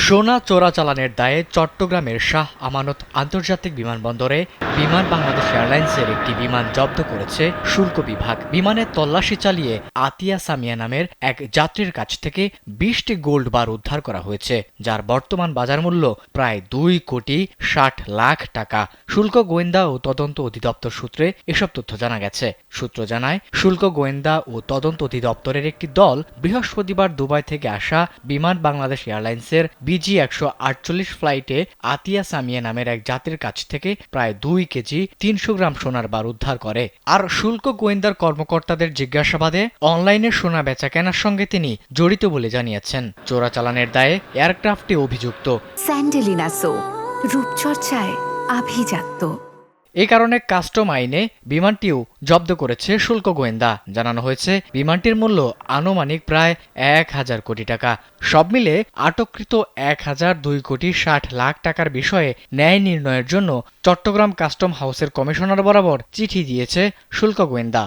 সোনা চোরাচালানের দায়ে চট্টগ্রামের শাহ আমানত আন্তর্জাতিক বিমানবন্দরে বিমান বাংলাদেশ এয়ারলাইন্সের একটি বিমান জব্দ করেছে শুল্ক বিভাগ। বিমানের তল্লাশি চালিয়ে আতিয়া সামিয়া নামের এক যাত্রীর কাছ থেকে 20টি গোল্ড বার উদ্ধার করা হয়েছে, যার বর্তমান বাজার মূল্য প্রায় 2,60,00,000 টাকা। শুল্ক গোয়েন্দা ও তদন্ত অধিদপ্তর সূত্রে এসব তথ্য জানা গেছে। সূত্র জানায়, শুল্ক গোয়েন্দা ও তদন্ত অধিদপ্তরের একটি দল বৃহস্পতিবার দুবাই থেকে আসা বিমান বাংলাদেশ এয়ারলাইন্সের BG-148 ফ্লাইটে আতিয়া সামিয়া নামের এক যাত্রীর কাছ থেকে প্রায় 2 কেজি 300 গ্রাম সোনার বার উদ্ধার করে। আর শুল্ক গোয়েন্দার কর্মকর্তাদের জিজ্ঞাসাবাদে অনলাইনে সোনা বেচা কেনার সঙ্গে তিনি জড়িত বলে জানিয়েছেন। চোরাচালানের দায়ে এয়ারক্রাফটে অভিযুক্ত স্যান্ডেলিনা সো, রূপচর্চায় আভিজাত্য। এই কারণে কাস্টম আইনে বিমানটিও জব্দ করেছে শুল্ক গোয়েন্দা। জানানো হয়েছে, বিমানটির মূল্য আনুমানিক প্রায় 1,000 কোটি টাকা। সব মিলে আটককৃত 1,02,60,00,000 টাকার বিষয়ে ন্যায় নির্ণয়ের জন্য চট্টগ্রাম কাস্টম হাউসের কমিশনার বরাবর চিঠি দিয়েছে শুল্ক গোয়েন্দা।